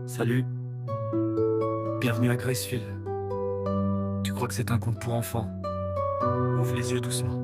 Salut, bienvenue à Graceville. Tu crois que c'est un conte pour enfants? Ouvre les yeux doucement.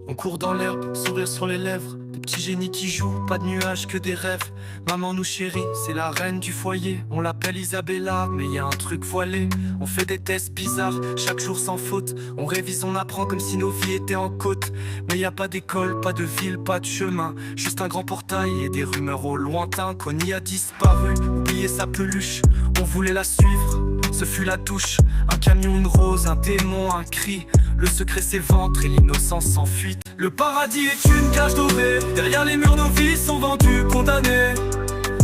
On court dans l'herbe, sourire sur les lèvres, des petits génies qui jouent, pas de nuages que des rêves. Maman nous chérit, c'est la reine du foyer. On l'appelle Isabella, mais y a un truc voilé. On fait des tests bizarres, chaque jour sans faute. On révise, on apprend comme si nos vies étaient en côte. Mais y a pas d'école, pas de ville, pas de chemin, juste un grand portail et des rumeurs au lointain qu'on y a disparu. Oublier sa peluche, on voulait la suivre. Ce fut la douche, un camion, une rose, un démon, un cri. Le secret s'éventre et l'innocence s'enfuit. Le paradis est une cage dorée. Derrière les murs nos vies sont vendues, condamnées.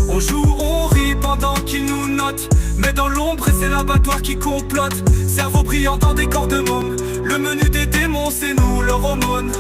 On joue, on rit pendant qu'ils nous notent. Mais dans l'ombre c'est l'abattoir qui complote. Cerveau brillant dans des corps de mômes. Le menu des démons c'est nous, leur aumône.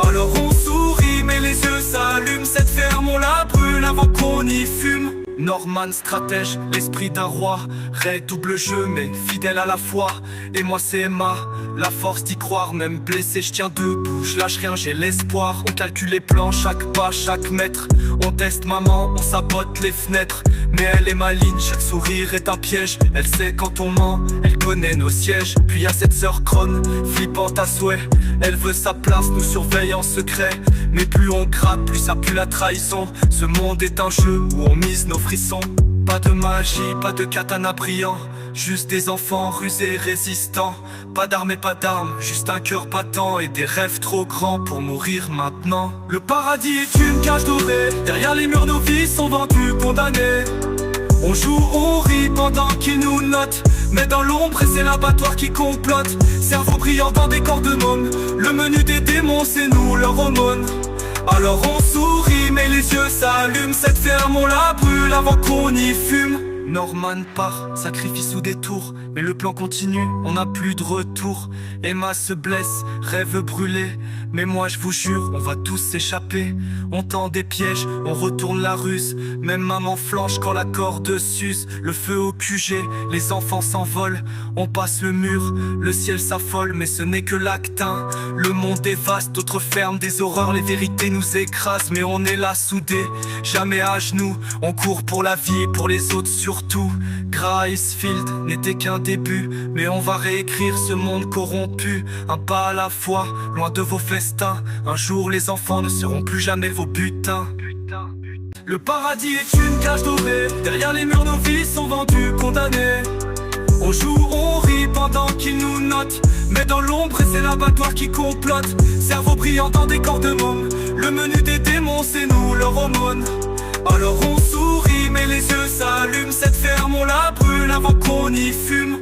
Alors on sourit mais les yeux s'allument. Cette ferme on la brûle avant qu'on y fume. Norman stratège, l'esprit d'un roi. Ray double jeu mais fidèle à la fois. Et moi c'est Emma, la force d'y croire. Même blessé je tiens debout, je lâche rien, j'ai l'espoir. On calcule les plans, chaque pas, chaque mètre. On teste maman, on sabote les fenêtres. Mais elle est maligne, chaque sourire est un piège. Elle sait quand on ment, elle connaît nos sièges. Puis y'a cette sœur Crone, flippante à souhait. Elle veut sa place, nous surveille en secret. Mais plus on gratte, plus ça pue la trahison. Ce monde est un jeu où on mise nos frissons. Pas de magie, pas de katana brillant. Juste des enfants rusés, résistants. Pas d'armes et pas d'armes, juste un cœur battant. Et des rêves trop grands pour mourir maintenant. Le paradis est une cage dorée. Derrière les murs nos vies sont vendues, condamnées. On joue, on rit pendant qu'ils nous notent. Mais dans l'ombre c'est l'abattoir qui complote. Cerveau brillant dans des corps de mômes. Le menu des démons c'est nous, leur aumône. Alors on sourit mais les yeux s'allument. Cette ferme on la brûle avant qu'on y fume. Norman part, sacrifice ou détour. Mais le plan continue, on n'a plus de retour. Emma se blesse, rêve brûlé. Mais moi je vous jure, on va tous s'échapper. On tend des pièges, on retourne la ruse. Même maman flanche quand la corde s'use. Le feu au QG, les enfants s'envolent. On passe le mur, le ciel s'affole. Mais ce n'est que l'acte 1. Le monde est vaste, d'autres fermes, des horreurs. Les vérités nous écrasent, mais on est là soudés. Jamais à genoux, on court pour la vie et pour les autres surtout. Gracefield n'était qu'un début, mais on va réécrire ce monde corrompu. Un pas à la fois, loin de vos festins. Un jour les enfants ne seront plus jamais vos butins. Le paradis est une cage dorée. Derrière les murs nos vies sont vendues, condamnées. On joue, on rit pendant qu'ils nous notent. Mais dans l'ombre c'est l'abattoir qui complote. Cerveau brillant dans des corps de mômes. Le menu des démons c'est nous, leur aumône. Alors on sourit mais les yeux s'allument. Cette ferme on la brûle avant qu'on y fume.